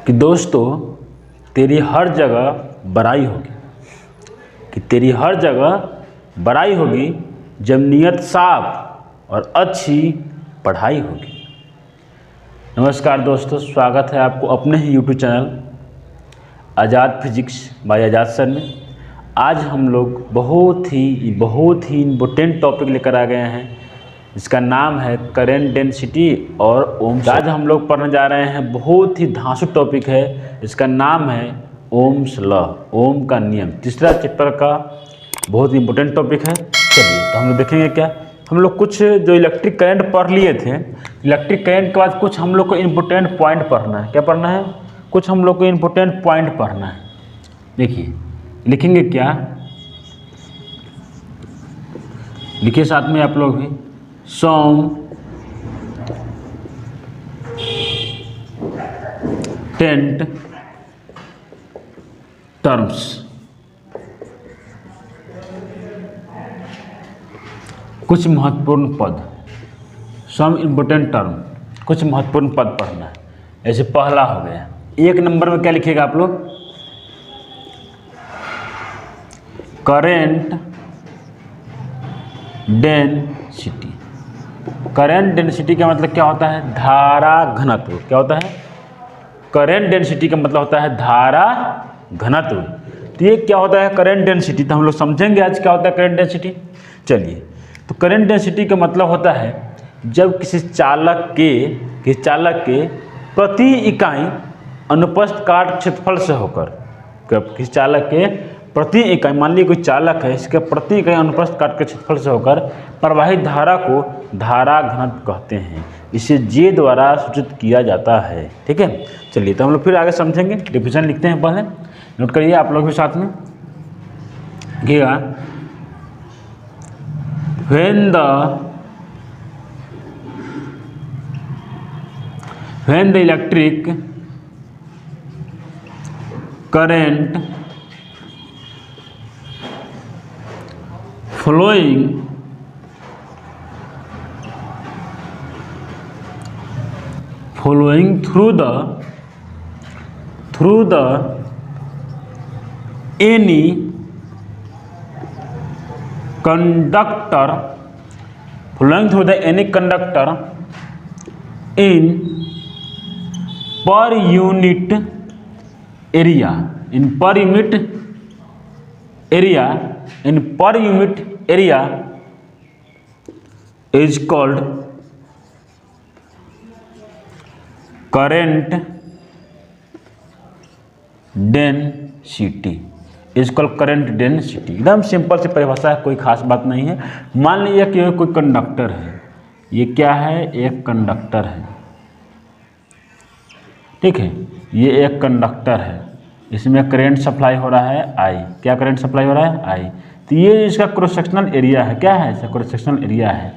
कि दोस्तों तेरी हर जगह बड़ाई होगी, कि तेरी हर जगह बड़ाई होगी जब नीयत साफ और अच्छी पढ़ाई होगी। नमस्कार दोस्तों, स्वागत है आपको अपने ही YouTube channel Azad physics by Azad sir में। आज हम लोग बहुत ही इम्पोर्टेंट टॉपिक लेकर आ गए हैं, इसका नाम है करंट डेंसिटी और ओम्स। आज हम लोग पढ़ने जा रहे हैं बहुत ही धांसू टॉपिक है, इसका नाम है ओम्स लॉ, ओम का नियम। तीसरा चैप्टर का बहुत ही इम्पोर्टेंट टॉपिक है। चलिए तो हम लोग देखेंगे क्या, हम लोग कुछ जो इलेक्ट्रिक करंट पढ़ लिए थे, इलेक्ट्रिक करंट के बाद कुछ हम लोग को इम्पोर्टेंट पॉइंट पढ़ना है। क्या पढ़ना है? कुछ हम लोग को इम्पोर्टेंट पॉइंट पढ़ना है। देखिए लिखेंगे क्या, लिखिए साथ में आप लोग भी। सम टेंट टर्म्स, कुछ महत्वपूर्ण पद, सम इम्पोर्टेंट टर्म, कुछ महत्वपूर्ण पद पढ़ना है। ऐसे पहला हो गया, एक नंबर में क्या लिखिएगा आप लोग? Current density. करंट डेंसिटी का मतलब क्या होता है? धारा घनत्व। क्या होता है? करंट डेंसिटी का मतलब होता है धारा घनत्व। तो ये क्या होता है करंट डेंसिटी? तो हम लोग समझेंगे आज क्या होता है करंट डेंसिटी। चलिए, तो करंट डेंसिटी का मतलब होता है जब किसी चालक के प्रति इकाई अनुप्रस्थ काट क्षेत्रफल से होकर, किसी चालक के प्रति इकाई, मान लीजिए कोई चालक है, इसके प्रति इकाई अनुप्रस्थ काट के क्षेत्रफल से होकर प्रवाहित धारा को धारा घनत्व कहते हैं। इसे जे द्वारा सूचित किया जाता है। ठीक है, चलिए तो हम लोग फिर आगे समझेंगे। डिफिनेशन लिखते हैं, पहले नोट करिए आप लोग भी साथ में। देखिएगा, when the electric current flowing through the any conductor in per unit area is called current density। Current density एकदम सिंपल सी परिभाषा है, कोई खास बात नहीं है। मान लीजिए कि कोई कंडक्टर है, ये क्या है? एक कंडक्टर है। ठीक है, ये एक कंडक्टर है, इसमें करंट सप्लाई हो रहा है आई। क्या करंट सप्लाई हो रहा है? आई। तो ये इसका क्रॉस सेक्शनल एरिया है। क्या है? इसका क्रॉस सेक्शनल एरिया है।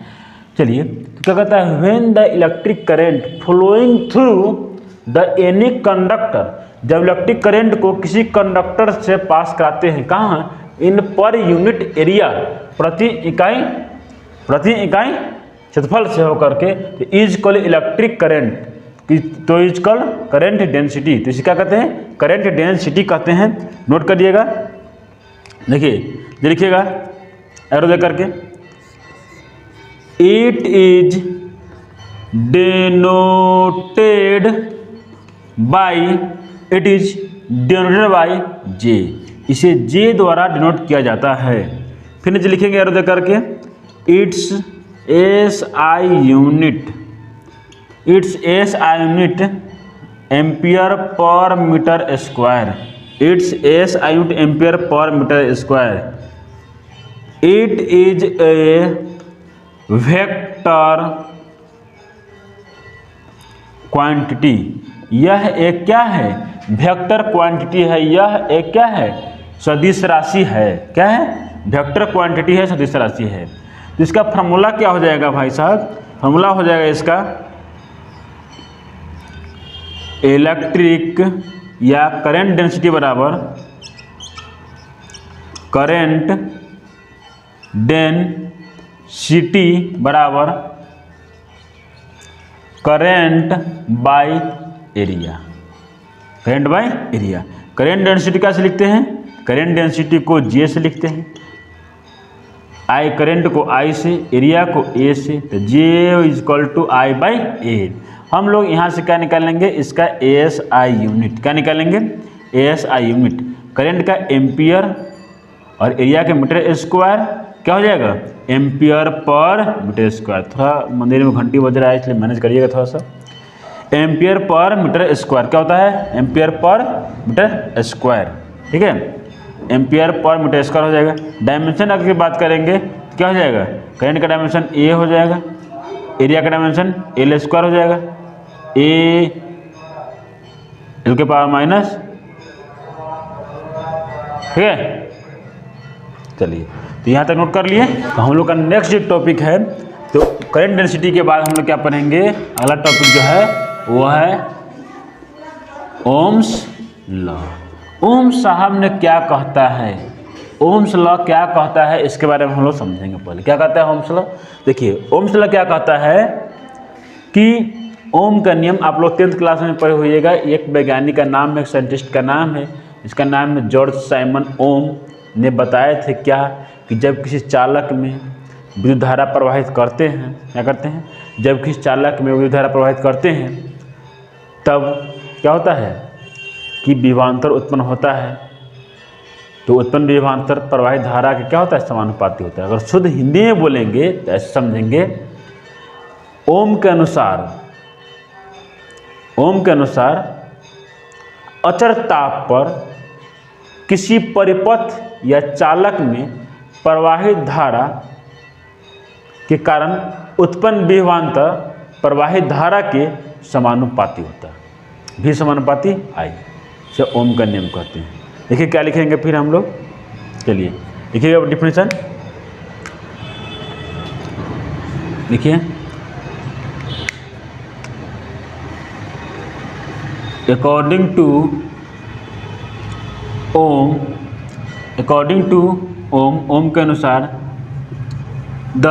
चलिए, तो क्या कहता है? When the electric current flowing through the any conductor, जब इलेक्ट्रिक करंट को किसी कंडक्टर से पास कराते हैं, कहाँ? इन पर यूनिट एरिया, प्रति इकाई क्षेत्रफल से होकर के, इज कॉल्ड इलेक्ट्रिक करंट, तो इज कॉल्ड करंट डेंसिटी। तो इसे क्या कहते हैं? करंट डेंसिटी कहते हैं। नोट करिएगा, देखिए लिखिएगा एरो दे करके। इट इज डिनोटेड बाई जे, इसे जे द्वारा डिनोट किया जाता है। फिर नीचे लिखेंगे एरो दे करके, it's SI unit ampere per metre square. It's SI unit ampere per metre square. It is a vector quantity, यह एक क्या है? वेक्टर क्वांटिटी है। यह एक क्या है? सदिश राशि है। क्या है? वेक्टर क्वांटिटी है, सदिश राशि है। तो इसका फार्मूला क्या हो जाएगा भाई साहब? फार्मूला हो जाएगा इसका इलेक्ट्रिक या करंट डेंसिटी बराबर करंट डेंसिटी बराबर current by area. Current by area. Current density कैसे लिखते हैं? करेंट डेंसिटी को J से लिखते हैं, आई करेंट को I से, एरिया को A से, तो J is equal to I by A. हम लोग यहाँ से क्या निकालेंगे? इसका ASI यूनिट। क्या निकालेंगे? ASI unit. करेंट का एम्पियर और एरिया के मीटर स्क्वायर क्या हो जाएगा? Ampere per metre square. थोड़ा मंदिर में घंटी बज रहा है इसलिए मैनेज करिएगा थोड़ा सा। एम्पियर पर मीटर स्क्वायर क्या होता है? एम्पियर पर मीटर स्क्वायर, ठीक है, एम्पियर पर मीटर स्क्वायर हो जाएगा। डायमेंशन अगर बात करेंगे तो क्या हो जाएगा? करेंट का डायमेंशन A हो जाएगा, एरिया का डायमेंशन L स्क्वायर हो जाएगा, A L के पावर माइनस, ठीक है। चलिए तो यहाँ तक नोट कर लिए। तो हम लोग का नेक्स्ट जो टॉपिक है, तो करंट डेंसिटी के बाद हम लोग क्या पढ़ेंगे? अगला टॉपिक जो है वो है ओम्स लॉ। ओम्स साहब ने क्या कहता है? ओम्स लॉ क्या कहता है इसके बारे में हम लोग समझेंगे। पहले क्या कहता है ओम्स लॉ? देखिए ओम्स लॉ क्या कहता है कि ओम का नियम आप लोग 10th क्लास में पढ़े होइएगा। एक वैज्ञानिक का नाम है, एक साइंटिस्ट का नाम है, इसका नाम है जॉर्ज साइमन ओम ने बताए थे क्या कि जब किसी चालक में विद्युत धारा प्रवाहित करते हैं, क्या करते हैं? जब किसी चालक में विद्युत धारा प्रवाहित करते हैं तब क्या होता है कि विभवांतर उत्पन्न होता है। तो उत्पन्न विभवांतर प्रवाहित धारा के क्या होता है? समानुपाती होता है। अगर शुद्ध हिंदी में बोलेंगे तो ऐसे समझेंगे, ओम के अनुसार अचर ताप पर किसी परिपथ या चालक में प्रवाहित धारा के कारण उत्पन्न विभवांतर प्रवाहित धारा के समानुपाती होता है। भी समानुपाती आई से ओम का नियम कहते हैं। देखिए क्या लिखेंगे फिर हम लोग। चलिए लिखिएगा डिफिनेशन, लिखिए अकॉर्डिंग टू ओम के अनुसार the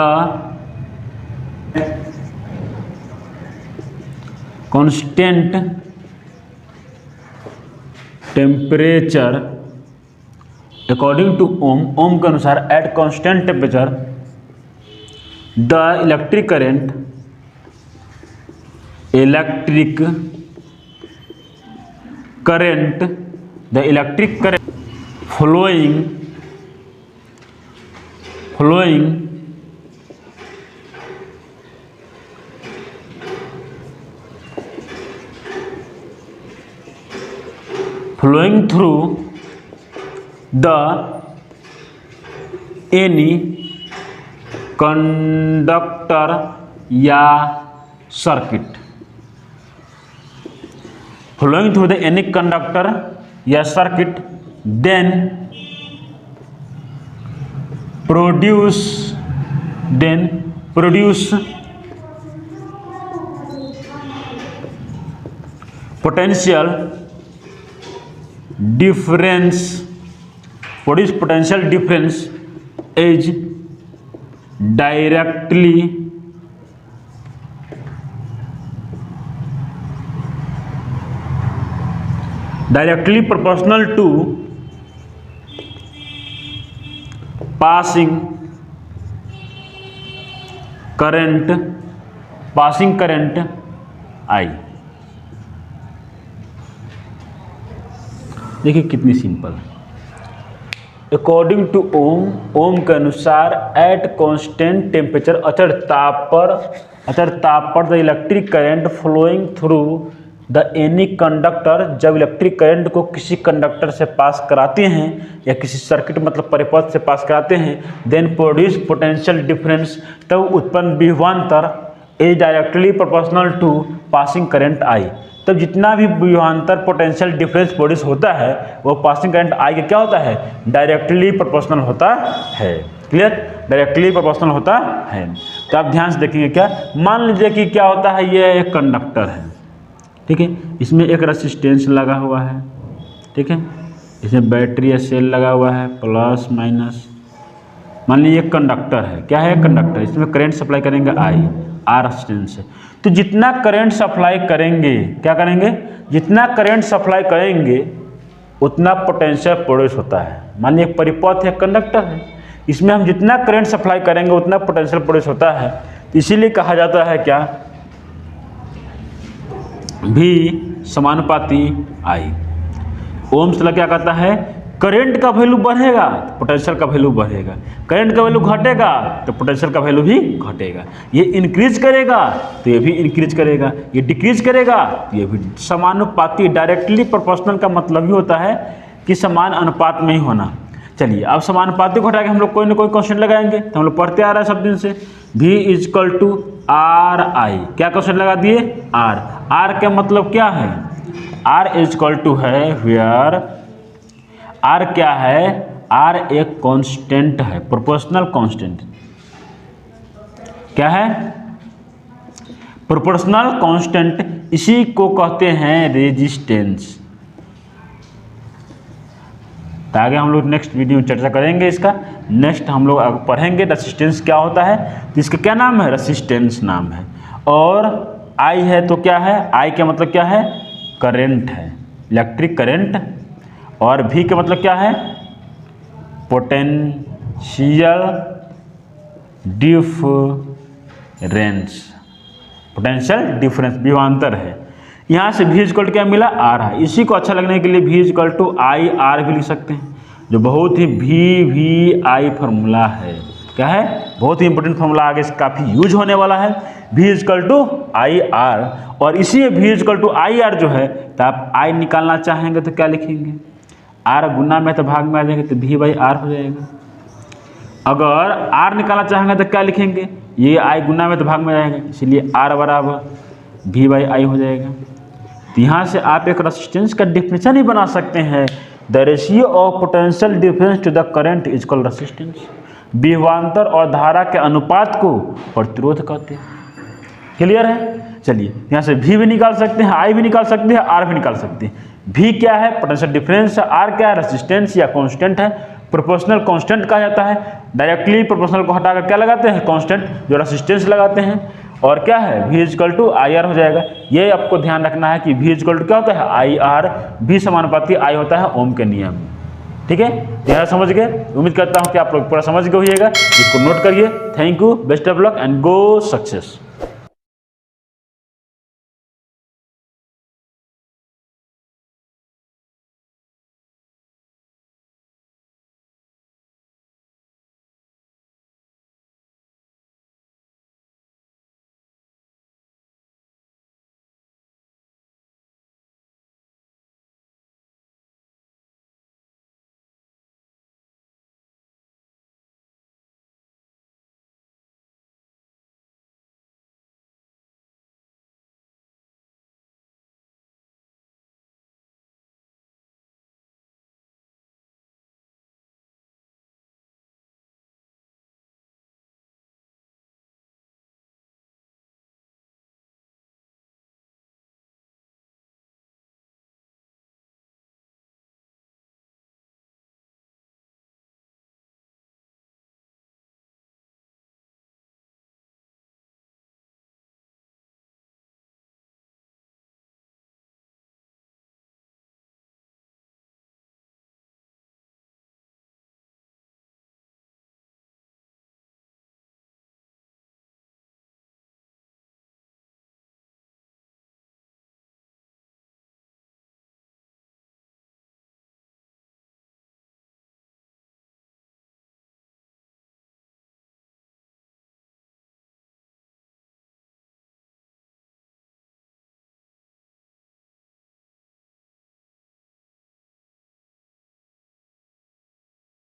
constant temperature, according to Ohm के अनुसार at constant temperature the electric current flowing through the any conductor या सर्किट, flowing through the any conductor या सर्किट, then produce potential difference is directly proportional to passing current I। देखिए कितनी simple. According to Ohm के अनुसार at constant temperature अचर ताप पर the electric current flowing through the any conductor, जब इलेक्ट्रिक करंट को किसी कंडक्टर से पास कराते हैं या किसी सर्किट मतलब परिपथ से पास कराते हैं, देन प्रोड्यूस पोटेंशियल डिफरेंस, तब उत्पन्न विभवांतर is directly proportional to passing current I. तब जितना भी विभवांतर पोटेंशियल डिफरेंस प्रोड्यूस होता है वो पासिंग करंट आई के क्या होता है? डायरेक्टली प्रोपोर्शनल होता है। क्लियर? डायरेक्टली प्रोपोर्शनल होता है। तो आप ध्यान से देखेंगे क्या, मान लीजिए कि क्या होता है, ये एक कंडक्टर है, ठीक है, इसमें एक रेसिस्टेंस लगा हुआ है, ठीक है, इसमें बैटरी या सेल लगा हुआ है प्लस माइनस। मान लीजिए कंडक्टर है, क्या है? कंडक्टर, इसमें करंट सप्लाई करेंगे आर रेजिस्टेंस है। तो जितना करंट सप्लाई करेंगे, क्या करेंगे, जितना करंट सप्लाई करेंगे उतना पोटेंशियल प्रोड्यूस होता है। मान लीजिए परिपथ है, कंडक्टर है, इसमें हम जितना करंट सप्लाई करेंगे उतना पोटेंशियल प्रोड्यूस होता है। तो इसीलिए कहा जाता है क्या, भी समानुपाती आई। ओम्स लॉ क्या कहता है, करंट का वैल्यू बढ़ेगा तो पोटेंशियल का वैल्यू बढ़ेगा, करंट का वैल्यू घटेगा तो पोटेंशियल का वैल्यू भी घटेगा। ये इंक्रीज करेगा तो ये भी इंक्रीज करेगा, ये डिक्रीज करेगा तो ये भी। समानुपाती, डायरेक्टली प्रोपोर्शनल का मतलब ही होता है कि समान अनुपात में ही होना। चलिए अब समानुपाती को हटा के हम लोग कोई ना कोई क्वेश्चन लगाएंगे। तो हम लोग पढ़ते आ रहा है सब दिन से, V is equal to R I. क्या क्वेश्चन लगा दिए, आर। आर का मतलब क्या है, आर इजकल टू है वेयर, आर क्या है, आर एक कांस्टेंट है, प्रोपोर्शनल कांस्टेंट। क्या है, प्रोपोर्शनल कांस्टेंट, इसी को कहते हैं रेजिस्टेंस। तो आगे हम लोग नेक्स्ट वीडियो में चर्चा करेंगे इसका। नेक्स्ट हम लोग पढ़ेंगे रेजिस्टेंस क्या होता है। तो इसका क्या नाम है, रेजिस्टेंस नाम है। और आई है तो क्या है, आई का मतलब क्या है, करंट है, इलेक्ट्रिक करंट। और भी का मतलब क्या है, पोटेंशियल डिफरेंस, पोटेंशियल डिफरेंस विभवांतर है। यहाँ से V इक्वल टू क्या मिला, आर है। इसी को अच्छा लगने के लिए V equal to I R भी लिख सकते हैं, जो बहुत ही VVI फार्मूला है। क्या है, बहुत ही इंपॉर्टेंट फार्मूला, आगे से काफ़ी यूज होने वाला है। V equal to I R. और इसी V equal to I R जो है, तो आप I निकालना चाहेंगे तो क्या लिखेंगे, R गुना में तो भाग में आ जाएंगे तो V बाई आर हो जाएगा। अगर R निकालना चाहेंगे तो क्या लिखेंगे, ये I गुना में तो भाग में आएगा, इसलिए R बराबर V बाई आई हो जाएगा। तो यहाँ से आप एक रेजिस्टेंस का डिफिनेशन ही बना सकते हैं, the ratio of potential difference to the current is called resistance. विभवांतर और धारा के अनुपात को प्रतिरोध कहते हैं। क्लियर है। चलिए यहाँ से V भी निकाल सकते हैं, I भी निकाल सकते हैं, R भी निकाल सकते हैं। V क्या है, पोटेंशियल डिफरेंस है, R क्या है, रेजिस्टेंस या कांस्टेंट है, प्रोपोर्शनल कांस्टेंट कहा जाता है। डायरेक्टली प्रोपोर्शनल को हटाकर क्या लगाते हैं, कांस्टेंट, जो रेजिस्टेंस लगाते हैं। और क्या है, V equal to I R हो जाएगा। ये आपको ध्यान रखना है कि V इक्वल टू क्या होता है, आई आर, V समानुपाती I होता है ओम के नियम। ठीक है, यहाँ समझ गए। उम्मीद करता हूँ कि आप लोग पूरा समझ गए होइएगा। इसको नोट करिए। Thank you, best of luck and go success.